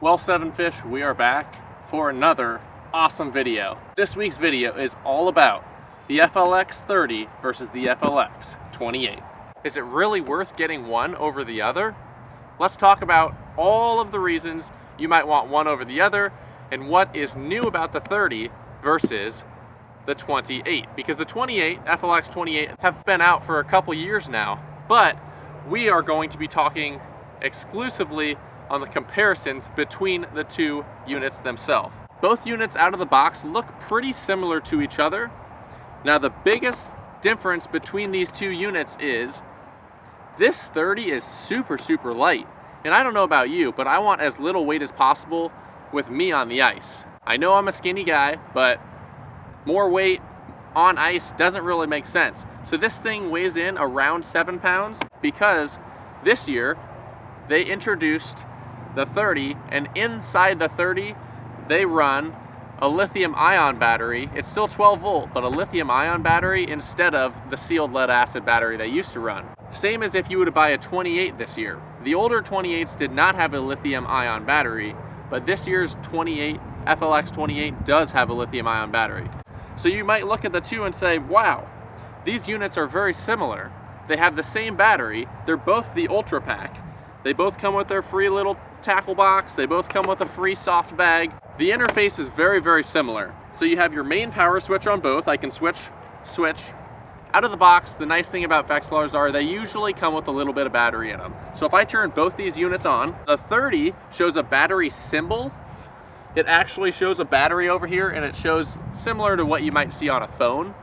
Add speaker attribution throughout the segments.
Speaker 1: Well, Seven Fish, we are back for another awesome video. This week's video is all about the FLX30 versus the FLX28. Is it really worth getting one over the other? Let's talk about all of the reasons you might want one over the other and what is new about the 30 versus the 28. Because the 28, FLX28, have been out for a couple years now, but we are going to be talking exclusively on the comparisons between the two units themselves. Both units out of the box look pretty similar to each other. Now the biggest difference between these two units is this 30 is super light. And I don't know about you, but I want as little weight as possible with me on the ice. I know I'm a skinny guy, but more weight on ice doesn't really make sense. So this thing weighs in around 7 pounds because this year they introduced the 30, and inside the 30 they run a lithium ion battery. It's still 12 volt, but a lithium ion battery instead of the sealed lead acid battery they used to run. Same as if you were to buy a 28 this year. The older 28s did not have a lithium ion battery, but this year's 28, FLX28, does have a lithium ion battery. So you might look at the two and say, wow, these units are very similar. They have the same battery. They're both the Ultra Pack. They both come with their free little tackle box. They both come with a free soft bag. The interface is very similar. So you have your main power switch on both. I can switch. Out of the box, the nice thing about Vexilars are they usually come with a little bit of battery in them. So if I turn both these units on, the 30 shows a battery symbol. It actually shows a battery over here, and it shows similar to what you might see on a phone,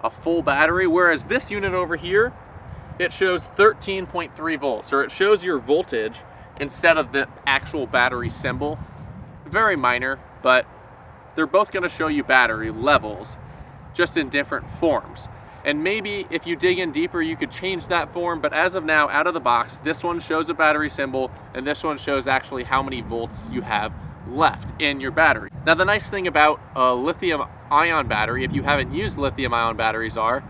Speaker 1: a full battery, whereas this unit over here, it shows 13.3 volts, or it shows your voltage instead of the actual battery symbol. Very minor, but they're both going to show you battery levels, just in different forms. And maybe if you dig in deeper, you could change that form, but as of now, out of the box, this one shows a battery symbol, and this one shows actually how many volts you have left in your battery. Now the nice thing about a lithium ion battery, if you haven't used lithium ion batteries, are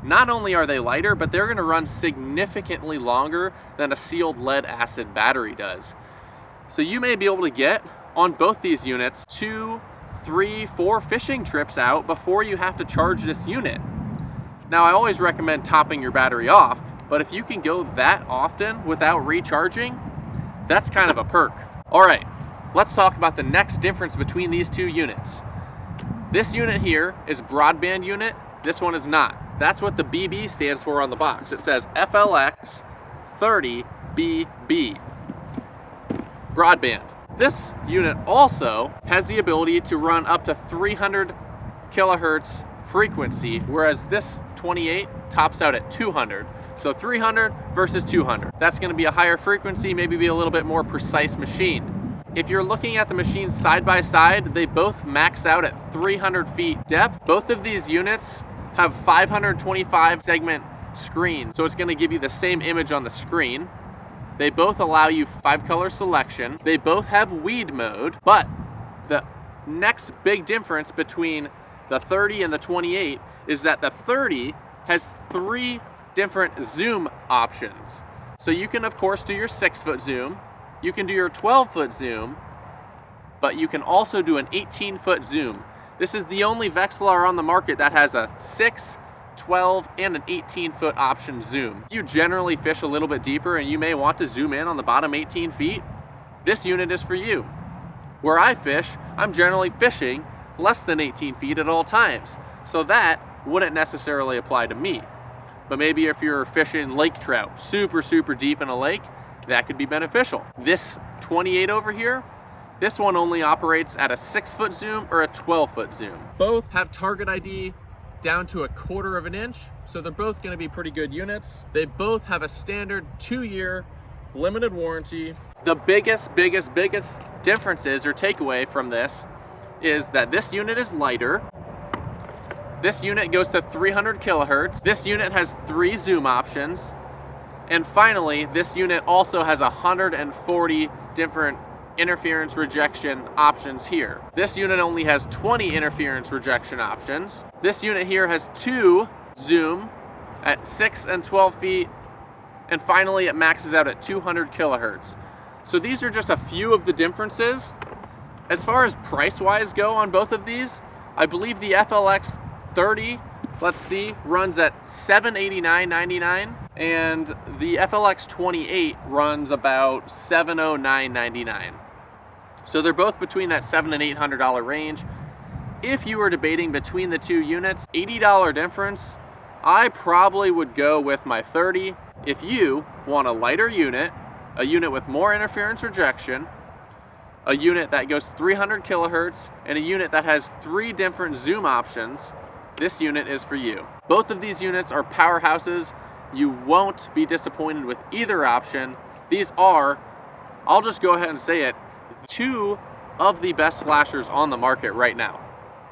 Speaker 1: not only are they lighter, but they're going to run significantly longer than a sealed lead acid battery does. So you may be able to get on both these units 2, 3, 4 fishing trips out before you have to charge this unit. Now I always recommend topping your battery off, but if you can go that often without recharging, that's kind of a perk. Alright, let's talk about the next difference between these two units. This unit here is broadband unit, this one is not. That's what the BB stands for on the box. It says FLX30BB, broadband. This unit also has the ability to run up to 300 kilohertz frequency, whereas this 28 tops out at 200. So 300 versus 200. That's going to be a higher frequency, maybe be a little bit more precise machine. If you're looking at the machines side by side, they both max out at 300 feet depth. Both of these units have 525 segment screens, so it's going to give you the same image on the screen. They both allow you 5-color selection. They both have weed mode, but the next big difference between the 30 and the 28 is that the 30 has 3 different zoom options. So you can of course do your 6-foot zoom, you can do your 12-foot zoom, but you can also do an 18-foot zoom. This is the only Vexilar on the market that has a 6, 12, and an 18-foot option zoom. You generally fish a little bit deeper and you may want to zoom in on the bottom 18 feet. This unit is for you. Where I fish, I'm generally fishing less than 18 feet at all times. So that wouldn't necessarily apply to me. But maybe if you're fishing lake trout, super deep in a lake, that could be beneficial. This 28 over here, this one only operates at a 6-foot zoom or a 12-foot zoom. Both have target ID down to 1/4 of an inch, so they're both going to be pretty good units. They both have a standard 2-year limited warranty. The biggest differences or takeaway from this is that this unit is lighter. This unit goes to 300 kilohertz. This unit has 3 zoom options. And finally, this unit also has 140 different interference rejection options here. This unit only has 20 interference rejection options. This unit here has 2 zoom at 6 and 12 feet. And finally, it maxes out at 200 kilohertz. So these are just a few of the differences. As far as price-wise go on both of these, I believe the FLX30, let's see, runs at $789.99, and the FLX28 runs about $709.99. So they're both between that $700 and $800 range. If you were debating between the two units, $80 difference, I probably would go with my 30. If you want a lighter unit, a unit with more interference rejection, a unit that goes 300 kilohertz, and a unit that has 3 different zoom options, this unit is for you. Both of these units are powerhouses. You won't be disappointed with either option. These are, I'll just go ahead and say it, 2 of the best flashers on the market right now,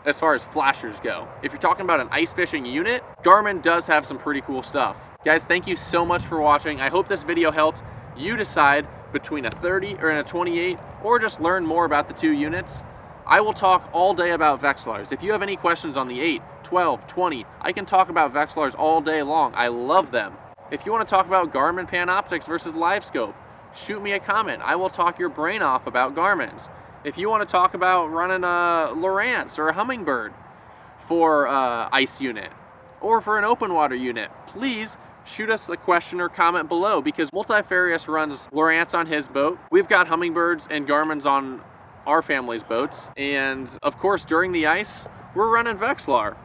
Speaker 1: as far as flashers go. If you're talking about an ice fishing unit, Garmin does have some pretty cool stuff. Guys, thank you so much for watching. I hope this video helped you decide between a 30 or a 28, or just learn more about the 2 units. I will talk all day about Vexilars. If you have any questions on the 8, 12, 20, I can talk about Vexilars all day long. I love them. If you want to talk about Garmin Panoptix versus LiveScope, shoot me a comment. I will talk your brain off about Garmin's. If you want to talk about running a Lowrance or a Humminbird for ice unit, or for an open water unit, please shoot us a question or comment below, because Multifarious runs Lowrance on his boat. We've got Humminbirds and Garmin's on our family's boats. And of course, during the ice, we're running Vexilar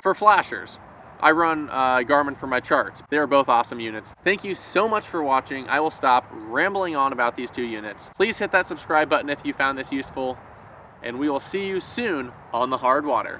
Speaker 1: for flashers. I run Garmin for my charts. They're both awesome units. Thank you so much for watching. I will stop rambling on about these 2 units. Please hit that subscribe button if you found this useful, and we will see you soon on the hard water.